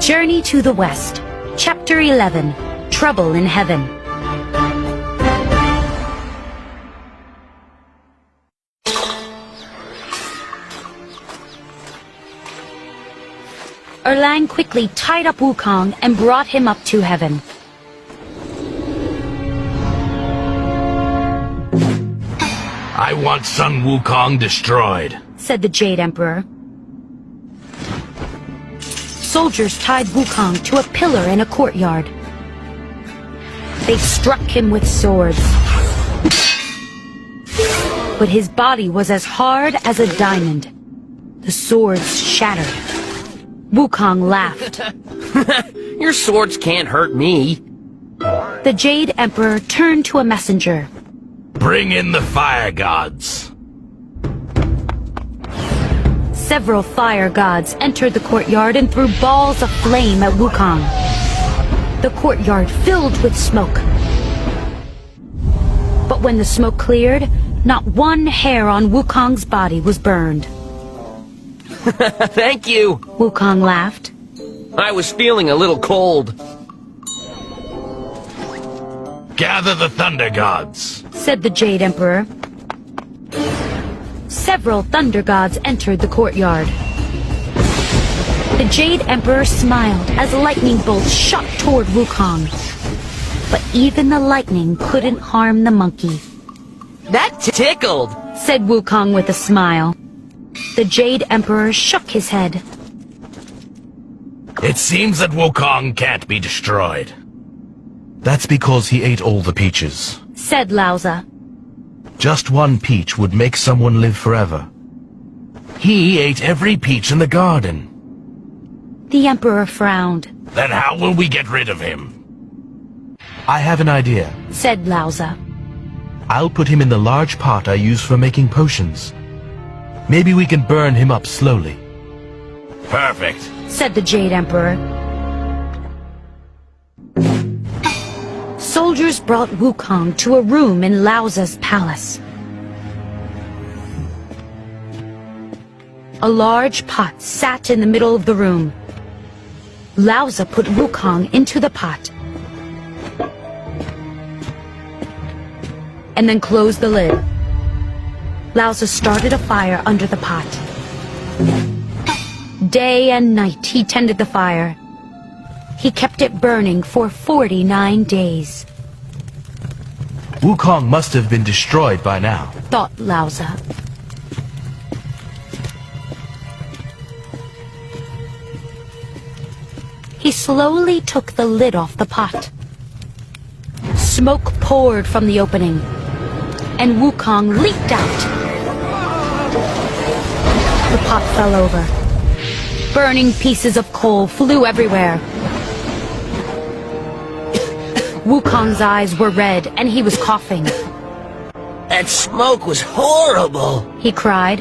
Journey to the West, Chapter 11, Trouble in Heaven. Erlang quickly tied up Wukong and brought him up to heaven. I want Sun Wukong destroyed, said the Jade Emperor. Soldiers tied Wukong to a pillar in a courtyard. They struck him with swords. But his body was as hard as a diamond. The swords shattered. Wukong laughed. Your swords can't hurt me. The Jade Emperor turned to a messenger. Bring in the fire gods. Several fire gods entered the courtyard and threw balls of flame at Wukong. The courtyard filled with smoke. But when the smoke cleared, not one hair on Wukong's body was burned. Thank you, Wukong laughed. I was feeling a little cold. Gather the thunder gods, said the Jade Emperor. Several thunder gods entered the courtyard. The Jade Emperor smiled as lightning bolts shot toward Wukong. But even the lightning couldn't harm the monkey. That tickled, said Wukong with a smile. The Jade Emperor shook his head. It seems that Wukong can't be destroyed. That's because he ate all the peaches, said Lauza. Just one peach would make someone live forever. He ate every peach in the garden. The Emperor frowned. Then how will we get rid of him? I have an idea, said Lauza. I'll put him in the large pot I use for making potions. Maybe we can burn him up slowly. Perfect, said the Jade Emperor. Soldiers brought Wukong to a room in Lauza's palace. A large pot sat in the middle of the room. Lauza put Wukong into the pot and then closed the lid. Lauza started a fire under the pot. Day and night he tended the fire. He kept it burning for 49 days. Wukong must have been destroyed by now, thought Lauza. He slowly took the lid off the pot. Smoke poured from the opening, and Wukong leaped out. The pot fell over. Burning pieces of coal flew everywhere. Wukong's eyes were red, and he was coughing. That smoke was horrible, he cried.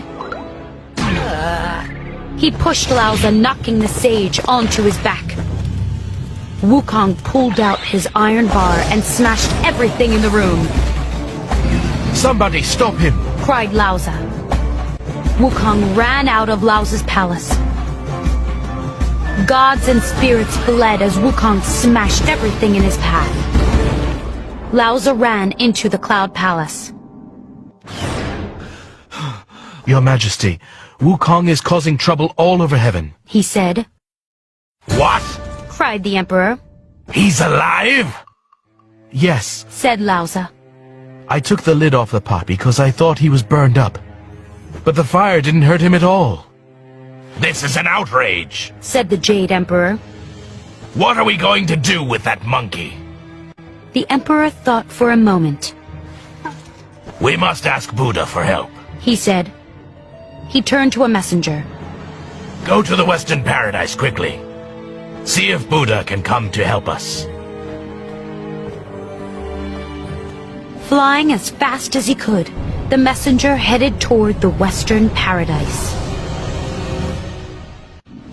He pushed Lauza, knocking the sage onto his back. Wukong pulled out his iron bar and smashed everything in the room. Somebody stop him, cried Lauza. Wukong ran out of Lauza's palace. Gods and spirits fled as Wukong smashed everything in his path. Lauza ran into the Cloud Palace. Your Majesty, Wukong is causing trouble all over heaven, he said. What? Cried the Emperor. He's alive? Yes, said Lauza. I took the lid off the pot because I thought he was burned up. But the fire didn't hurt him at all. This is an outrage, said the Jade Emperor. What are we going to do with that monkey? The Emperor thought for a moment. We must ask Buddha for help, he said. He turned to a messenger. Go to the Western Paradise quickly. See if Buddha can come to help us. Flying as fast as he could, the messenger headed toward the Western Paradise.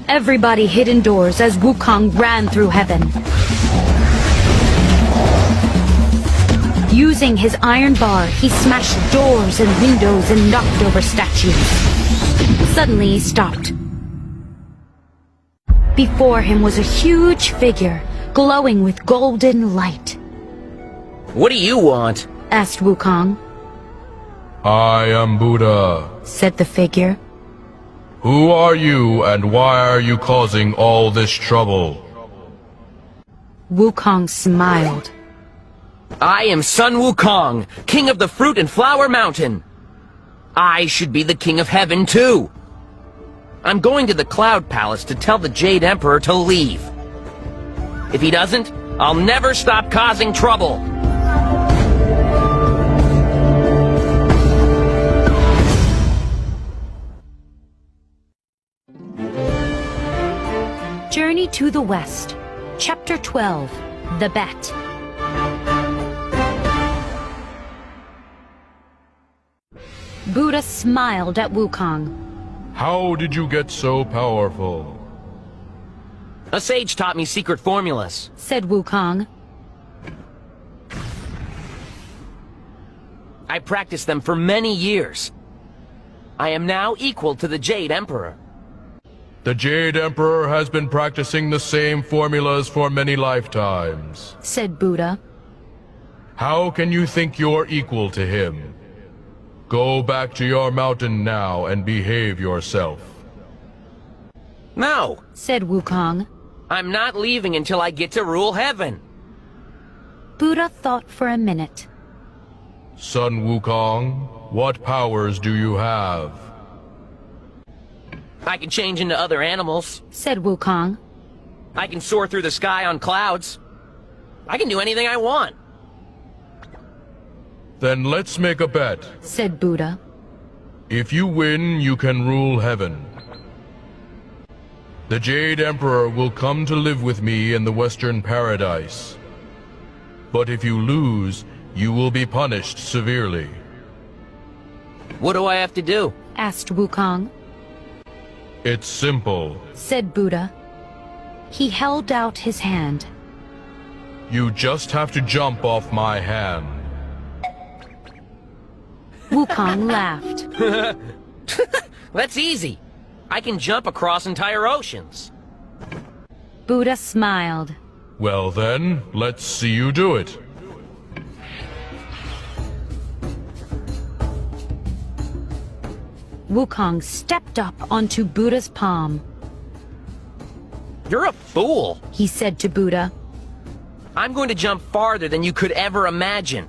Everybody hid indoors as Wukong ran through heaven. Using his iron bar, he smashed doors and windows and knocked over statues. Suddenly he stopped. Before him was a huge figure, glowing with golden light. What do you want? Asked Wukong. I am Buddha. Said the figure. Who are you and why are you causing all this trouble? Wukong smiled. I am Sun Wukong, king of the Fruit and Flower Mountain. I should be the king of heaven, too. I'm going to the Cloud Palace to tell the Jade Emperor to leave. If he doesn't, I'll never stop causing trouble. Journey to the West. Chapter 12. The Bet. Buddha smiled at Wukong. How did you get so powerful? A sage taught me secret formulas. Said Wukong. I practiced them for many years. I am now equal to the Jade Emperor. The Jade Emperor has been practicing the same formulas for many lifetimes. Said Buddha. How can you think you're equal to him? Go back to your mountain now and behave yourself. No, Said Wukong. I'm not leaving until I get to rule heaven. Buddha thought for a minute. Sun Wukong, what powers do you have? I can change into other animals. Said Wukong. I can soar through the sky on clouds. I can do anything I want. Then let's make a bet. Said Buddha. If you win, you can rule heaven. The Jade Emperor will come to live with me in the Western Paradise. But if you lose, you will be punished severely. What do I have to do? Asked Wukong. It's simple. Said Buddha. He held out his hand. You just have to jump off my hand. Wukong laughed. That's easy. I can jump across entire oceans. Buddha smiled. Well then, let's see you do it. Wukong stepped up onto Buddha's palm. You're a fool. He said to Buddha. I'm going to jump farther than you could ever imagine.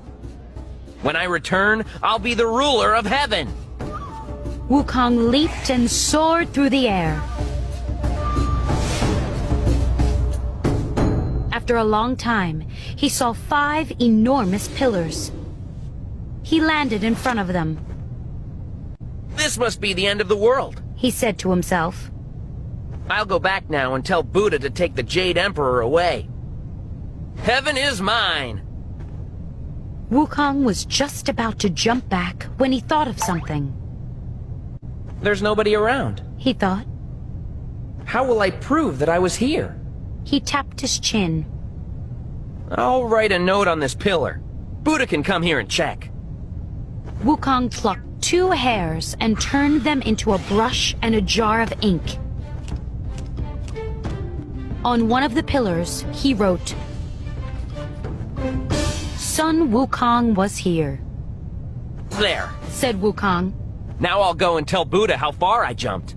When I return, I'll be the ruler of heaven. Wukong leaped and soared through the air. After a long time, he saw 5 enormous pillars. He landed in front of them. This must be the end of the world. He said to himself. I'll go back now and tell Buddha to take the Jade Emperor away. Heaven is mine. Wukong was just about to jump back when he thought of something. There's nobody around. He thought. How will I prove that I was here? He tapped his chin. I'll write a note on this pillar. Buddha can come here and check. Wukong plucked 2 hairs and turned them into a brush and a jar of ink. On one of the pillars, he wrote, Sun Wukong was here. There. Said Wukong. Now I'll go and tell Buddha how far I jumped.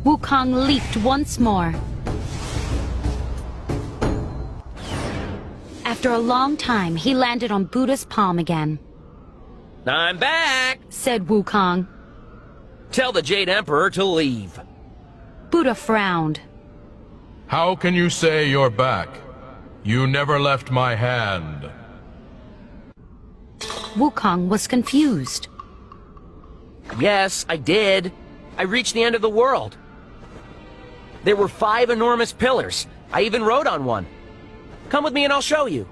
Wukong leaped once more. After a long time, he landed on Buddha's palm again. I'm back! Said Wukong. Tell the Jade Emperor to leave. Buddha frowned. How can you say you're back? You never left my hand. Wukong was confused. Yes, I did. I reached the end of the world. There were 5 enormous pillars. I even rode on one. Come with me and I'll show you.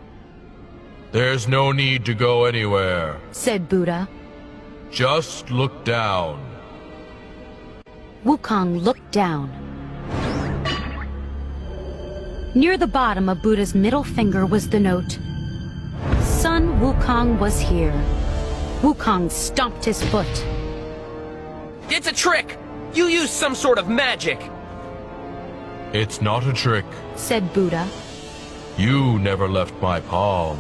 There's no need to go anywhere. Said Buddha. Just look down. Wukong looked down. Near the bottom of Buddha's middle finger was the note, Sun Wukong was here. Wukong stomped his foot. It's a trick! You used some sort of magic! It's not a trick. said Buddha. You never left my palm.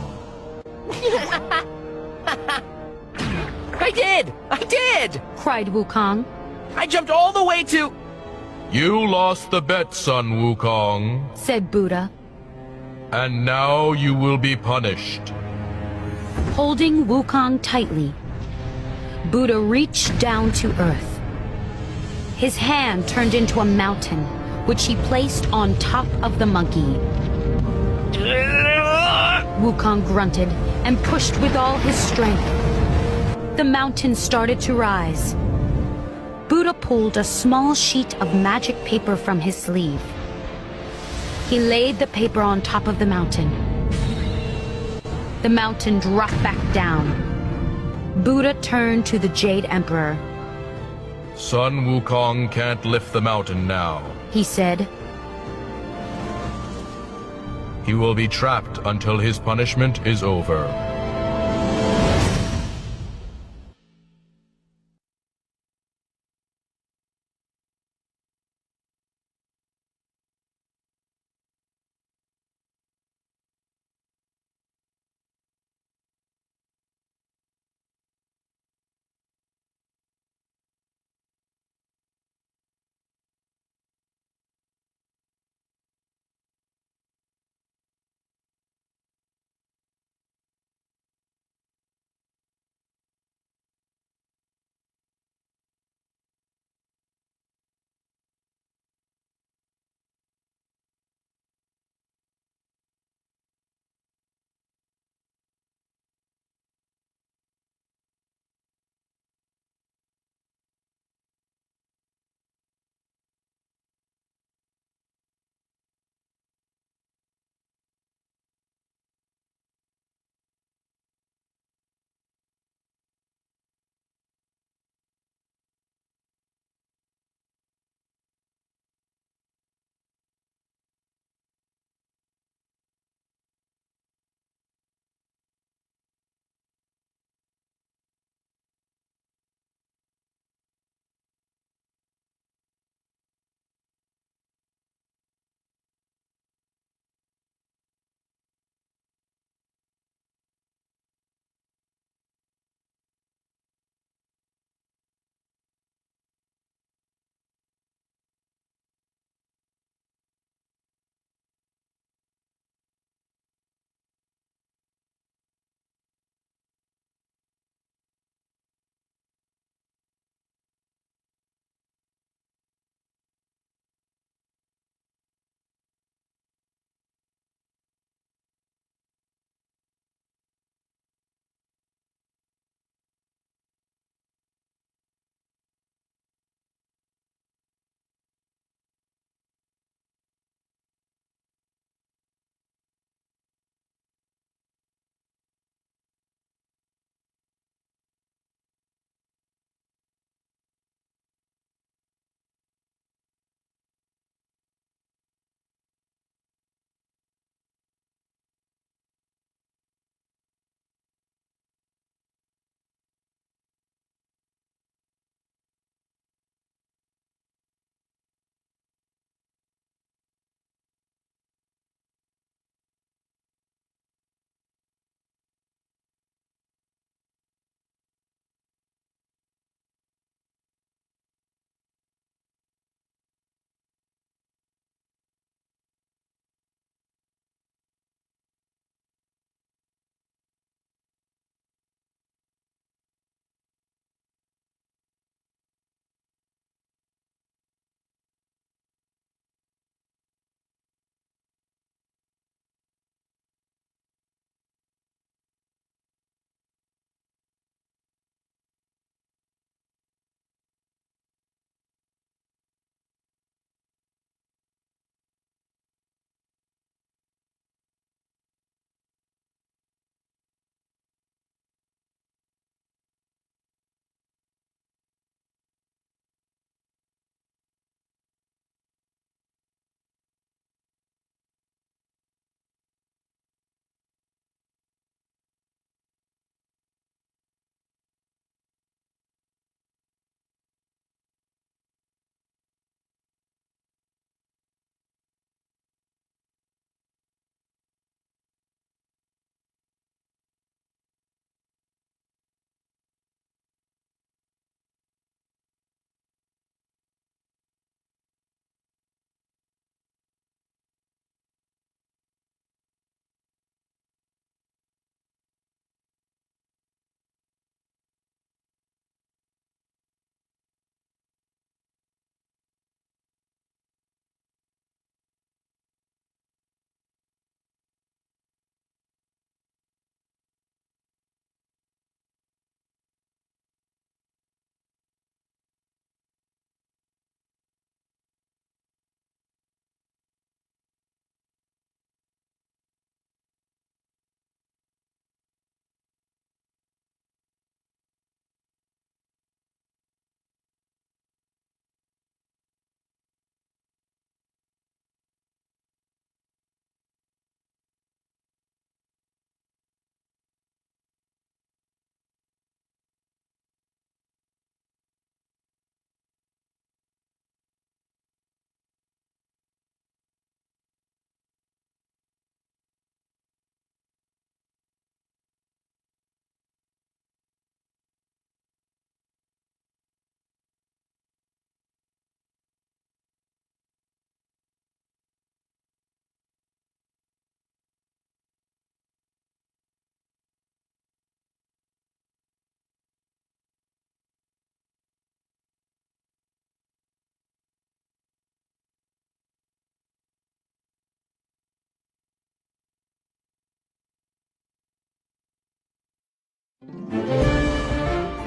I did! I did! Cried Wukong. I jumped all the way to... You lost the bet, Sun Wukong. Said Buddha. And now you will be punished. Holding Wukong tightly, Buddha reached down to earth. His hand turned into a mountain, which he placed on top of the monkey. Wukong grunted and pushed with all his strength. The mountain started to rise. Buddha pulled a small sheet of magic paper from his sleeve. He laid the paper on top of the mountain. The mountain dropped back down. Buddha turned to the Jade Emperor. Sun Wukong can't lift the mountain now. He said, He will be trapped until his punishment is over.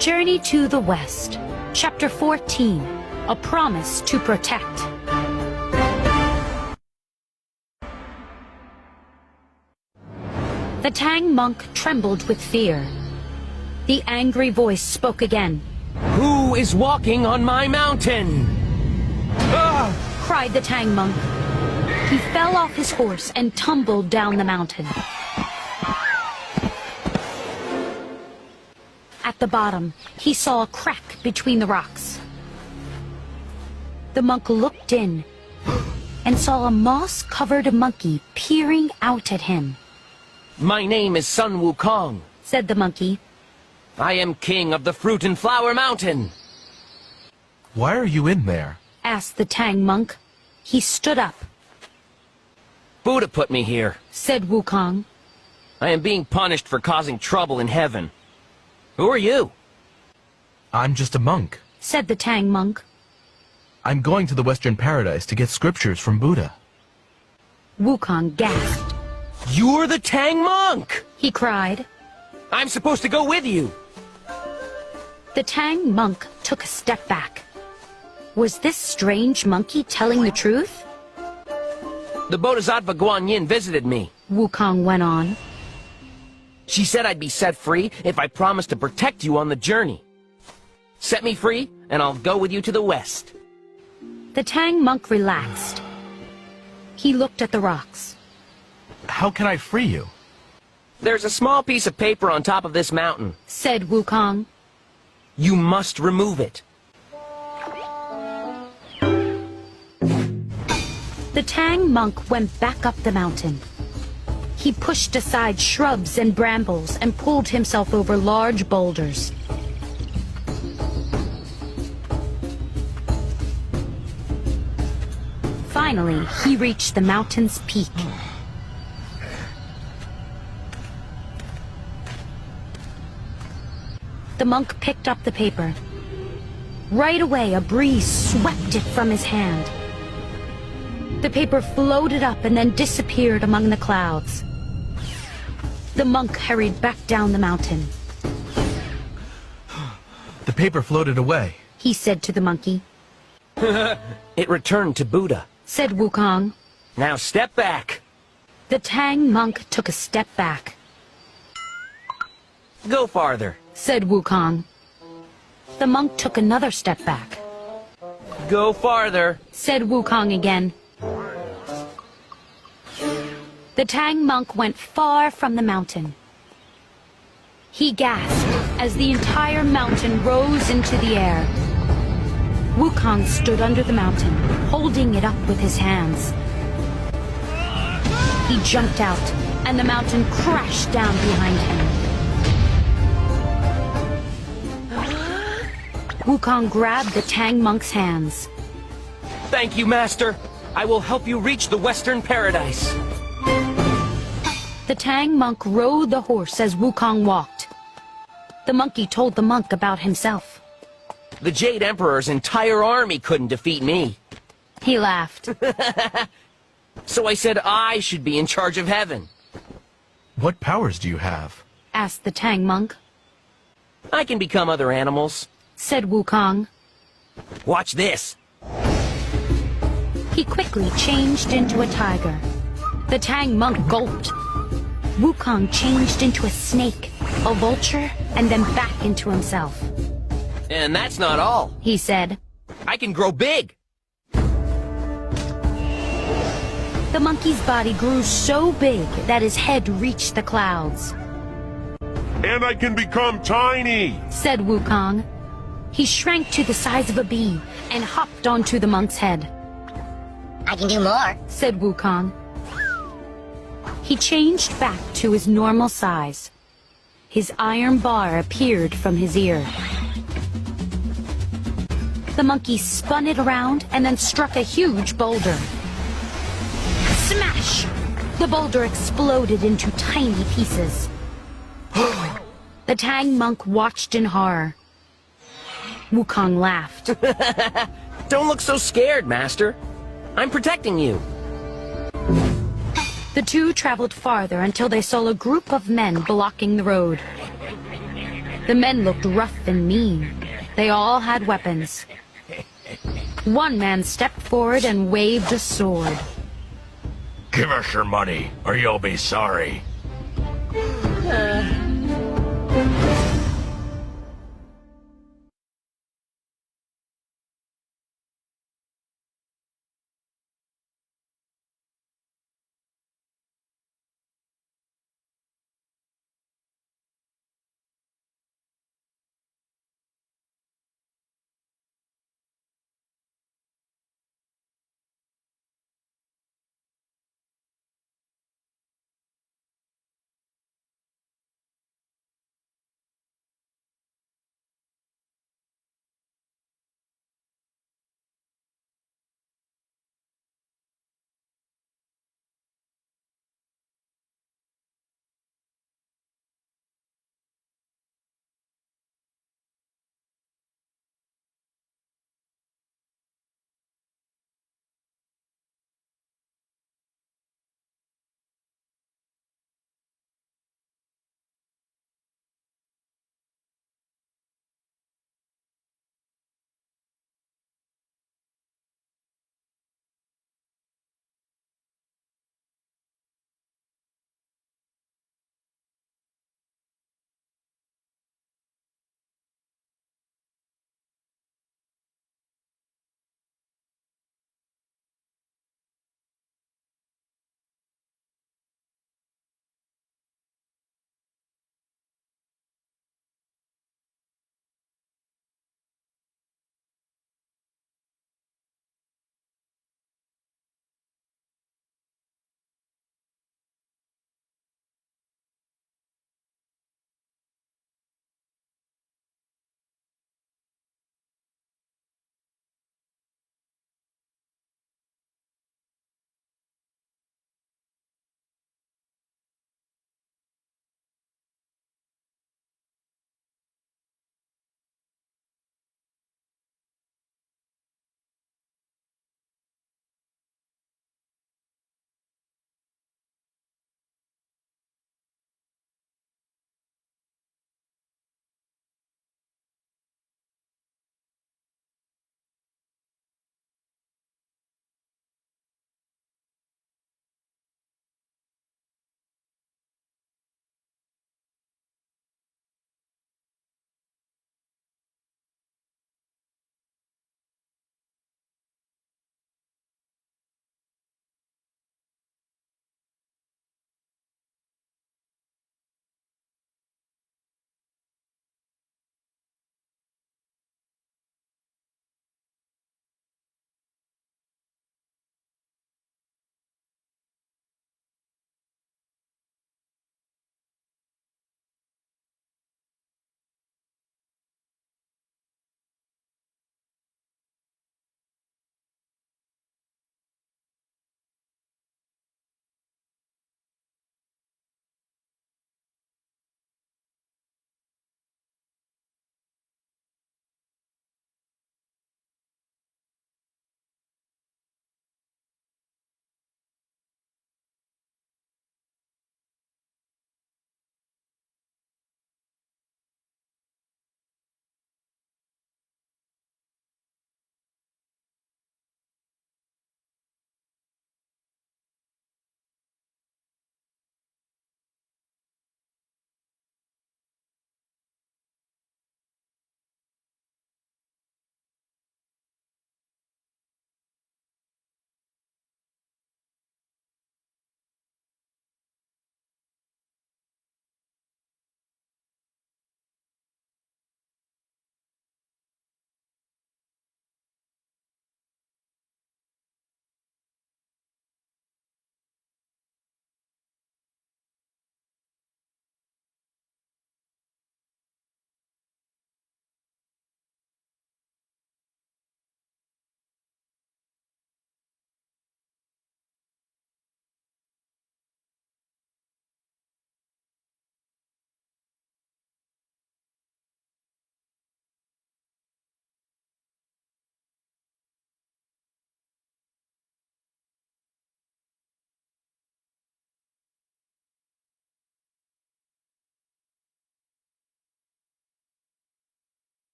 Journey to the West, Chapter 14, A Promise to Protect. The Tang monk trembled with fear. The angry voice spoke again. Who is walking on my mountain? Ah! Cried the Tang monk. He fell off his horse and tumbled down the mountain. At the bottom, he saw a crack between the rocks. The monk looked in and saw a moss-covered monkey peering out at him. My name is Sun Wukong, said the monkey. I am king of the Fruit and Flower Mountain. Why are you in there? Asked the Tang monk. He stood up. Buddha put me here. Said Wukong. I am being punished for causing trouble in heaven. Who are you? I'm just a monk. Said the Tang monk. I'm going to the Western Paradise to get scriptures from Buddha. Wukong gasped. You're the Tang monk! He cried. I'm supposed to go with you. The Tang monk took a step back. Was this strange monkey telling the truth? The Bodhisattva Guanyin visited me. Wukong went on. She said I'd be set free if I promised to protect you on the journey. Set me free, and I'll go with you to the west. The Tang monk relaxed. He looked at the rocks. How can I free you? There's a small piece of paper on top of this mountain. Said Wukong. You must remove it. The Tang monk went back up the mountain. He pushed aside shrubs and brambles and pulled himself over large boulders. Finally, he reached the mountain's peak. The monk picked up the paper. Right away, a breeze swept it from his hand. The paper floated up and then disappeared among the clouds. The monk hurried back down the mountain. The paper floated away. He said to the monkey. It returned to Buddha. Said Wukong. Now step back. The Tang monk took a step back. Go farther. Said Wukong. The monk took another step back. Go farther. Said Wukong again. The Tang monk went far from the mountain. He gasped as the entire mountain rose into the air. Wukong stood under the mountain, holding it up with his hands. He jumped out, and the mountain crashed down behind him. Wukong grabbed the Tang monk's hands. Thank you, Master. I will help you reach the Western Paradise. The Tang monk rode the horse as Wukong walked. The monkey told the monk about himself. The Jade Emperor's entire army couldn't defeat me. He laughed. So I said I should be in charge of heaven. What powers do you have? Asked the Tang monk. I can become other animals. Said Wukong. Watch this. He quickly changed into a tiger. The Tang monk gulped. Wukong changed into a snake, a vulture, and then back into himself. And that's not all. He said. I can grow big. The monkey's body grew so big that his head reached the clouds. And I can become tiny, Said Wukong. He shrank to the size of a bee and hopped onto the monk's head. I can do more, Said Wukong. He changed back to his normal size. His iron bar appeared from his ear. The monkey spun it around and then struck a huge boulder. Smash! The boulder exploded into tiny pieces. The Tang monk watched in horror. Wukong laughed. Don't look so scared, Master. I'm protecting you. The two traveled farther until they saw a group of men blocking the road. The men looked rough and mean. They all had weapons. One man stepped forward and waved a sword. Give us your money, or you'll be sorry.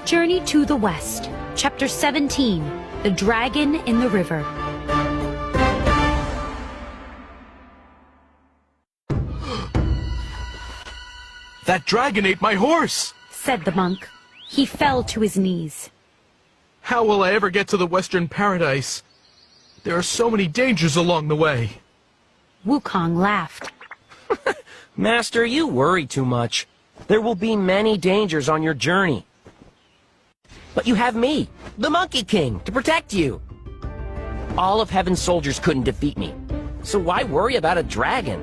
Journey to the West, Chapter 17, The Dragon in the River. That dragon ate my horse! Said the monk. He fell to his knees. How will I ever get to the Western Paradise? There are so many dangers along the way. Wukong laughed. Master, you worry too much. There will be many dangers on your journey. But you have me, the Monkey King, to protect you. All of Heaven's soldiers couldn't defeat me, so why worry about a dragon?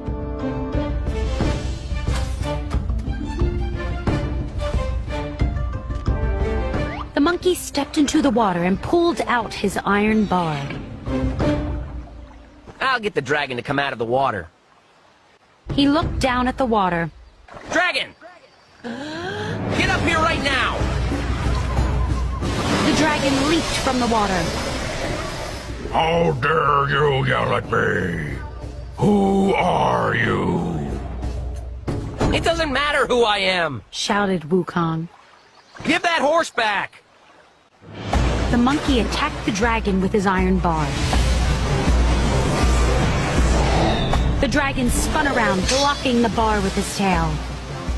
The monkey stepped into the water and pulled out his iron bar. I'll get the dragon to come out of the water. He looked down at the water. Dragon! Get up here right now! The dragon leaped from the water. How dare you yell at me? Who are you? It doesn't matter who I am! Shouted Wukong. Give that horse back! The monkey attacked the dragon with his iron bar. The dragon spun around, blocking the bar with his tail.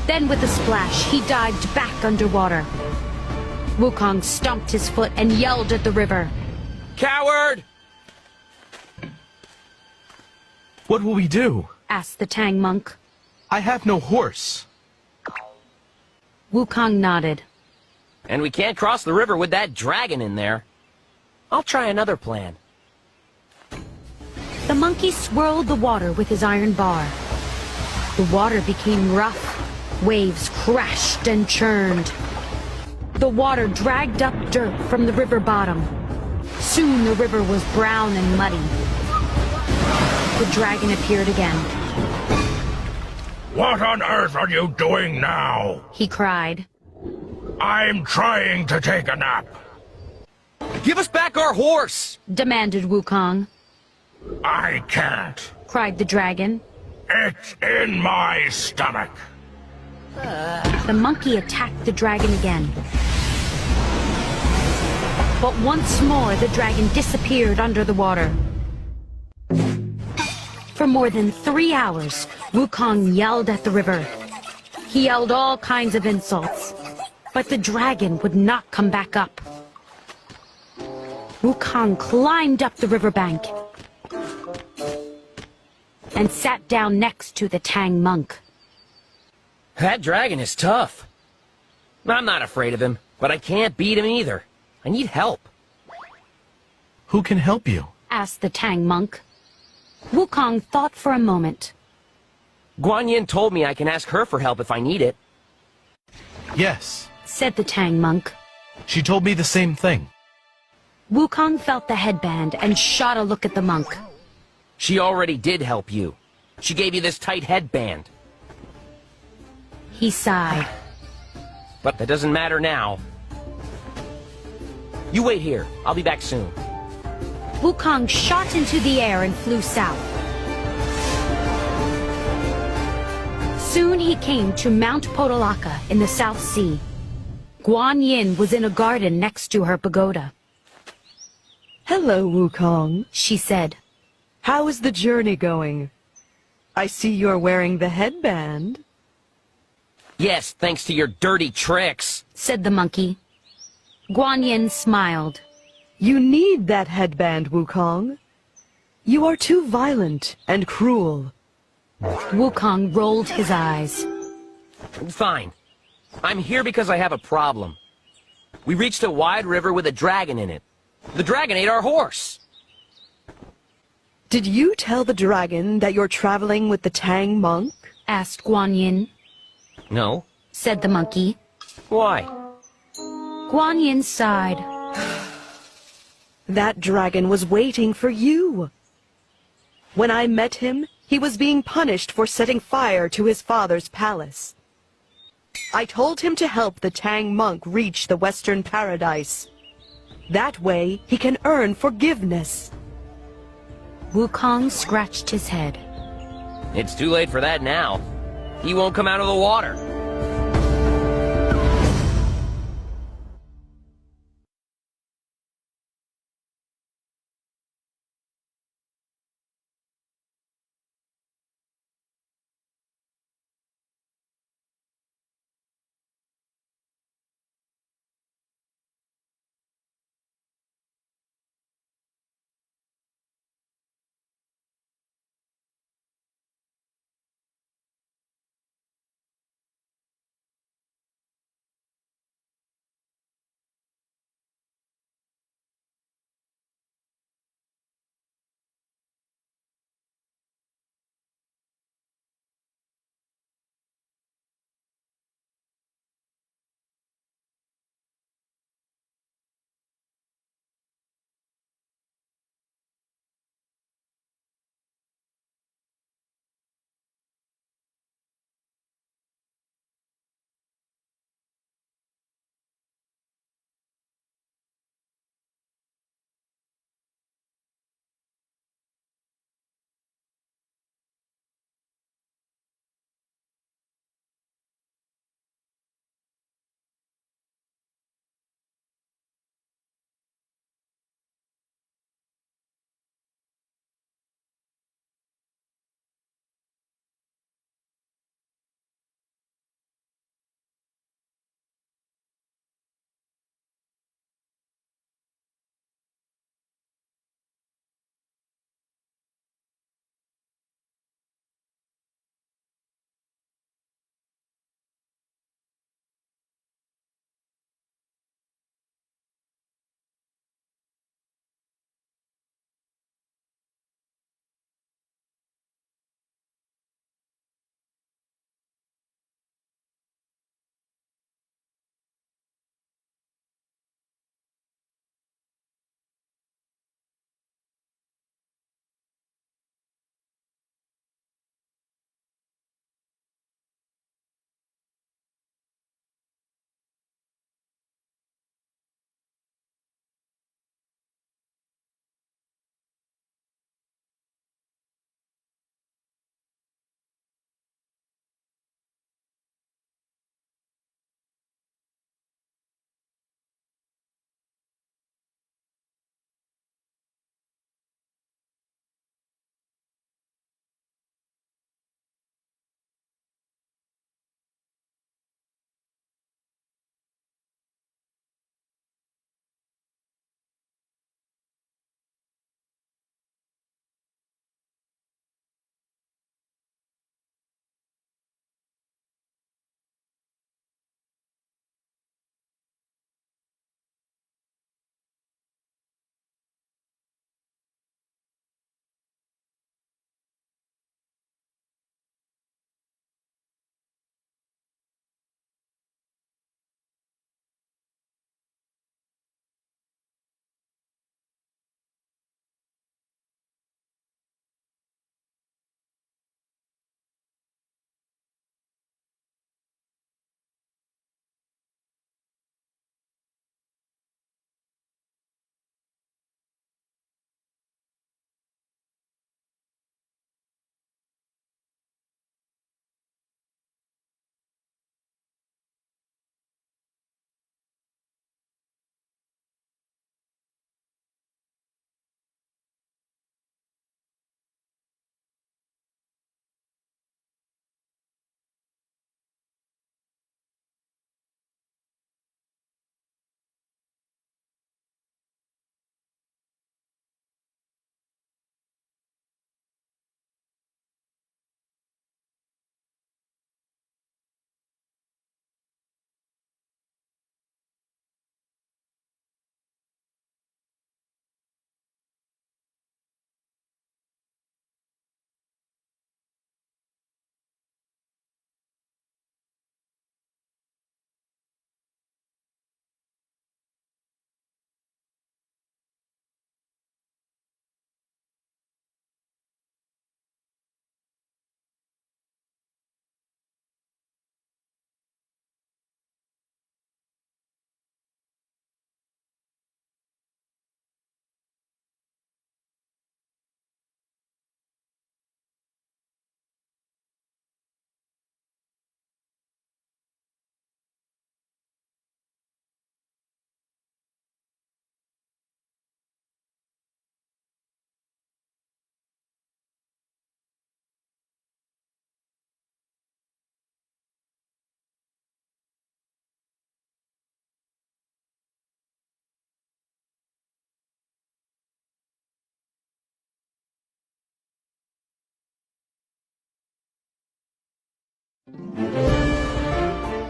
Then with a splash, he dived back underwater. Wukong stomped his foot and yelled at the river. Coward! What will we do? Asked the Tang monk. I have no horse. Wukong nodded. And we can't cross the river with that dragon in there. I'll try another plan. The monkey swirled the water with his iron bar. The water became rough. Waves crashed and churned. The water dragged up dirt from the river bottom. Soon the river was brown and muddy. The dragon appeared again. What on earth are you doing now? He cried. I'm trying to take a nap. Give us back our horse! Demanded Wukong. I can't. Cried the dragon. It's in my stomach. The monkey attacked the dragon again. But once more the dragon disappeared under the water. For more than 3 hours, Wukong yelled at the river. He yelled all kinds of insults, but the dragon would not come back up. Wukong climbed up the riverbank and sat down next to the Tang monk. That dragon is tough. I'm not afraid of him, but I can't beat him either. I need help. Who can help you? Asked the Tang monk. Wukong thought for a moment. Guan Yin told me I can ask her for help if I need it. Yes. Said the Tang monk. She told me the same thing. Wukong felt the headband and shot a look at the monk. She already did help you. She gave you this tight headband. He sighed. But that doesn't matter now. You wait here. I'll be back soon. Wukong shot into the air and flew south. Soon he came to Mount Podalaka in the South Sea. Guan Yin was in a garden next to her pagoda. Hello, Wukong, She said. how is the journey going? I see you're wearing the headband. Yes, thanks to your dirty tricks. Said the monkey. Guan Yin smiled. You need that headband, Wukong. You are too violent and cruel. Wukong rolled his eyes. Fine. I'm here because I have a problem. We reached a wide river with a dragon in it. The dragon ate our horse. Did you tell the dragon that you're traveling with the Tang monk? Asked Guan Yin. No. Said the monkey. Why? Guan Yin sighed. That dragon was waiting for you. When I met him, he was being punished for setting fire to his father's palace. I told him to help the Tang monk reach the Western Paradise. That way, he can earn forgiveness. Wukong scratched his head. It's too late for that now. He won't come out of the water.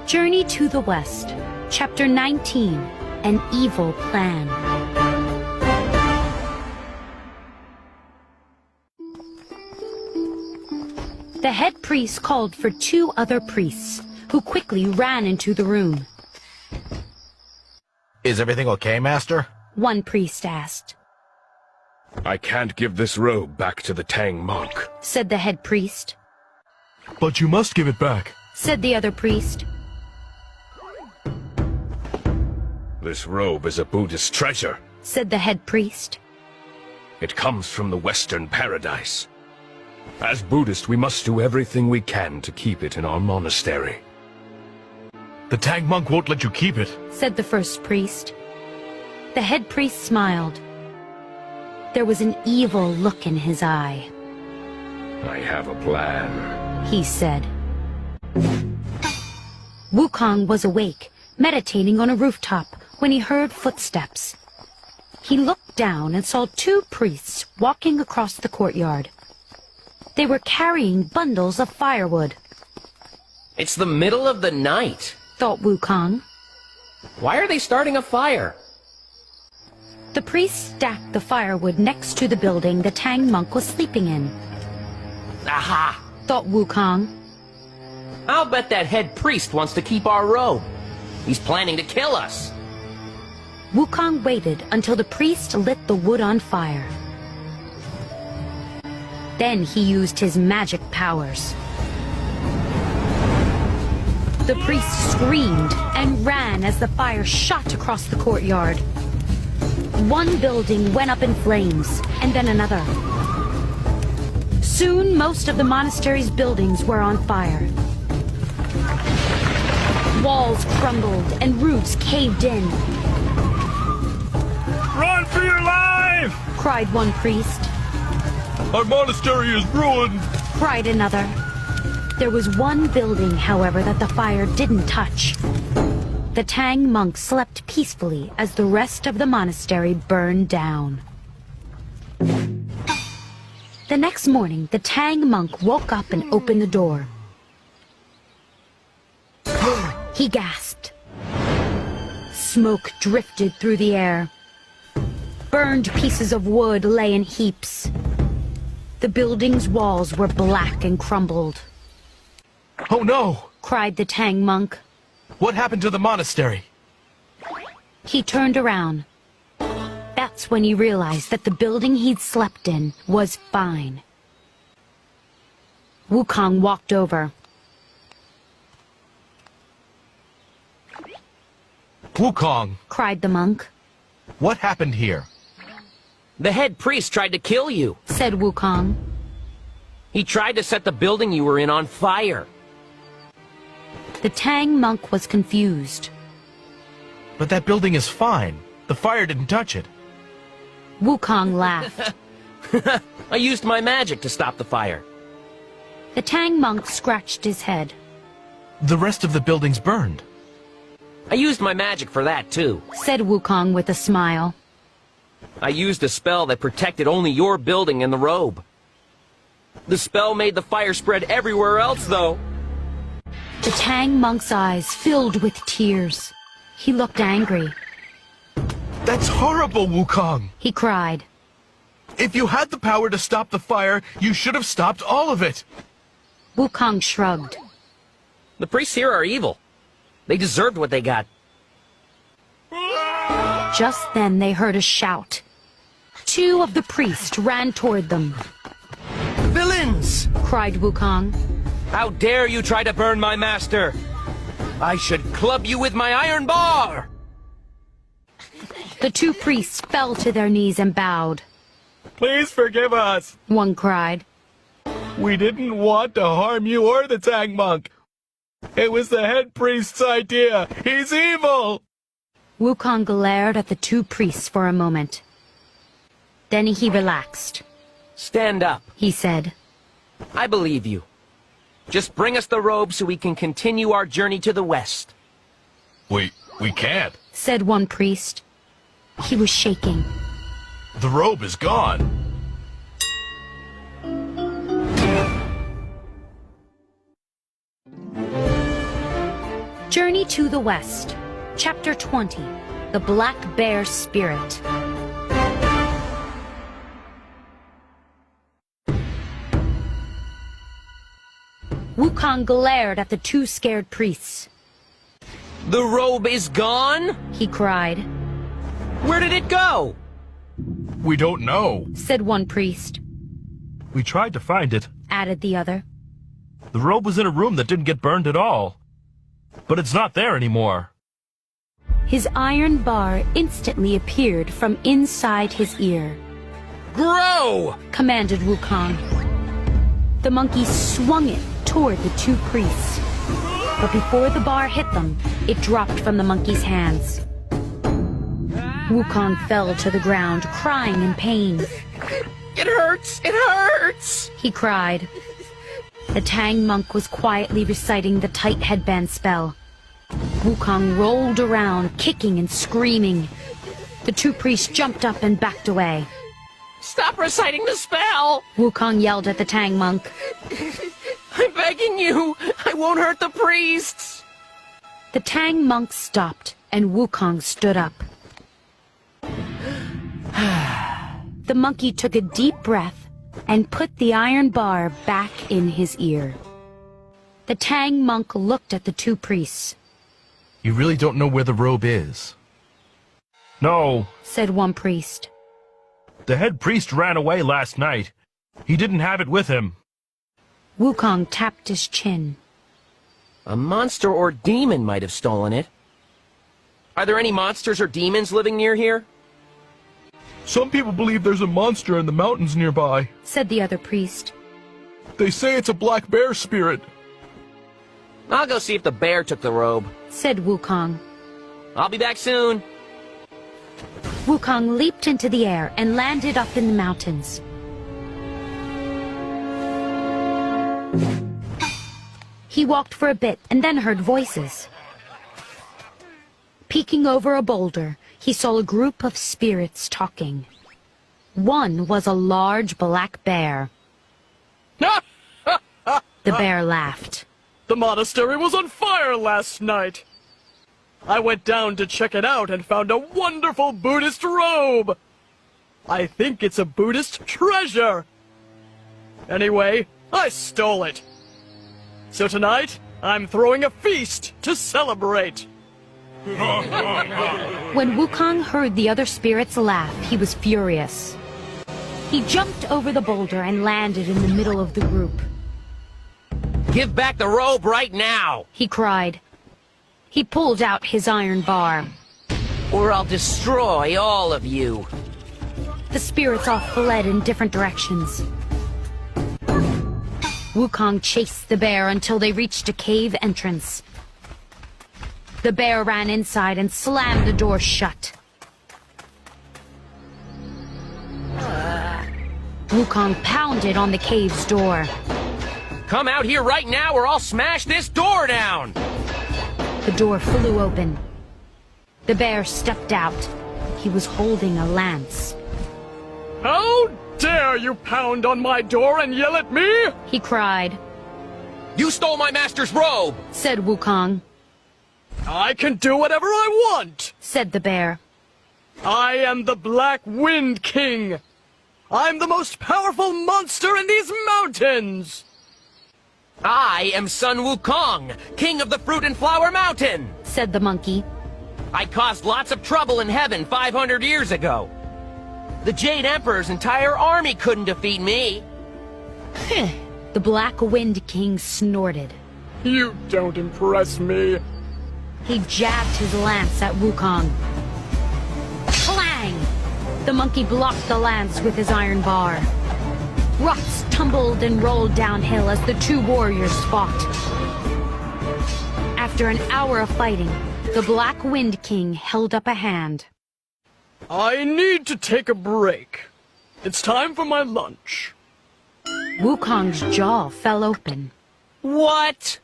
Journey to the West, Chapter 19, An Evil Plan. The head priest called for 2 other priests, who quickly ran into the room. Is everything okay, Master? One priest asked. I can't give this robe back to the Tang monk. Said the head priest. But you must give it back. Said the other priest. This robe is a Buddhist treasure. Said the head priest. It comes from the Western Paradise. As Buddhists, we must do everything we can to keep it in our monastery. The Tang monk won't let you keep it. Said the first priest. The head priest smiled. There was an evil look in his eye. I have a plan. He said. Wukong was awake, meditating on a rooftop, when he heard footsteps. He looked down and saw 2 priests walking across the courtyard. They were carrying bundles of firewood. It's the middle of the night. Thought Wukong. Why are they starting a fire? The priest stacked the firewood next to the building the Tang monk was sleeping in. Aha! Thought Wukong. I'll bet that head priest wants to keep our robe. He's planning to kill us. Wukong waited until the priest lit the wood on fire. Then he used his magic powers. The priest screamed and ran as the fire shot across the courtyard. One building went up in flames, and then another. Soon, most of the monastery's buildings were on fire. Walls crumbled and roofs caved in. Run for your life! Cried one priest. Our monastery is ruined! Cried another. There was one building, however, that the fire didn't touch. The Tang monk slept peacefully as the rest of the monastery burned down. The next morning, the Tang monk woke up and opened the door. He gasped. Smoke drifted through the air. Burned pieces of wood lay in heaps. The building's walls were black and crumbled. Oh no! Cried the Tang monk. What happened to the monastery? He turned around. That's when he realized that the building he'd slept in was fine. Wukong walked over. Wukong, Cried the monk. what happened here? The head priest tried to kill you. Said Wukong. He tried to set the building you were in on fire. The Tang monk was confused. But that building is fine. The fire didn't touch it. Wukong laughed. I used my magic to stop the fire. The Tang monk scratched his head. The rest of the building's burned. I used my magic for that, too. Said Wukong with a smile. I used a spell that protected only your building and the robe. The spell made the fire spread everywhere else, though. The Tang monk's eyes filled with tears. He looked angry. That's horrible, Wukong! He cried. If you had the power to stop the fire, you should have stopped all of it! Wukong shrugged. The priests here are evil. They deserved what they got. Just then they heard a shout. 2 of the priests ran toward them. Villains! Cried Wukong. How dare you try to burn my master? I should club you with my iron bar! The 2 priests fell to their knees and bowed. Please forgive us! One cried. We didn't want to harm you or the Tang monk. It was the head priest's idea. He's evil! Wukong glared at the 2 priests for a moment. Then he relaxed. Stand up. He said. I believe you. Just bring us the robe so we can continue our journey to the west. We can't. Said one priest. He was shaking. The robe is gone. Journey to the West, Chapter 20, The Black Bear Spirit. Wukong glared at the two scared priests. The robe is gone? He cried. Where did it go? We don't know. Said one priest. We tried to find it. Added the other. The robe was in a room that didn't get burned at all. But it's not there anymore. His iron bar instantly appeared from inside his ear. Grow! Commanded Wukong. The monkey swung it toward the two priests. But before the bar hit them, it dropped from the monkey's hands. Wukong fell to the ground, crying in pain. It hurts! It hurts! He cried. The Tang monk was quietly reciting the tight headband spell. Wukong rolled around, kicking and screaming. The two priests jumped up and backed away. Stop reciting the spell! Wukong yelled at the Tang monk. I'm begging you! I won't hurt the priests! The Tang monk stopped, and Wukong stood up. The monkey took a deep breath and put the iron bar back in his ear. The Tang monk looked at the two priests. You really don't know where the robe is? No, Said one priest. the head priest ran away last night. He didn't have it with him. Wukong tapped his chin. A monster or demon might have stolen it. Are there any monsters or demons living near here? Some people believe there's a monster in the mountains nearby. Said the other priest. They say it's a black bear spirit. I'll go see if the bear took the robe. Said Wukong. I'll be back soon. Wukong leaped into the air and landed up in the mountains. He walked for a bit and then heard voices. Peeking over a boulder, he saw a group of spirits talking. One was a large black bear. The bear laughed. The monastery was on fire last night. I went down to check it out and found a wonderful Buddhist robe. I think it's a Buddhist treasure. Anyway, I stole it. So tonight, I'm throwing a feast to celebrate. When Wukong heard the other spirits laugh, he was furious. He jumped over the boulder and landed in the middle of the group. Give back the robe right now! He cried. He pulled out his iron bar. Or I'll destroy all of you. The spirits all fled in different directions. Wukong chased the bear until they reached a cave entrance. The bear ran inside and slammed the door shut. Wukong pounded on the cave's door. Come out here right now or I'll smash this door down! The door flew open. The bear stepped out. He was holding a lance. How dare you pound on my door and yell at me? He cried. You stole my master's robe! Said Wukong. I can do whatever I want. Said the bear. I am the Black Wind King. I'm the most powerful monster in these mountains. I am Sun Wukong, king of the Fruit and Flower Mountain! Said the monkey. I caused lots of trouble in heaven 500 years ago. The Jade Emperor's entire army couldn't defeat me. The Black Wind King snorted. You don't impress me. He jabbed his lance at Wukong. Clang! The monkey blocked the lance with his iron bar. Rocks tumbled and rolled downhill as the two warriors fought. After an hour of fighting, the Black Wind King held up a hand. I need to take a break. It's time for my lunch. Wukong's jaw fell open. What?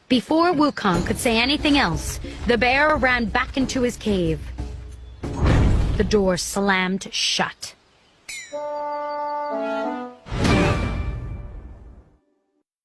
Before Wukong could say anything else, the bear ran back into his cave. The door slammed shut.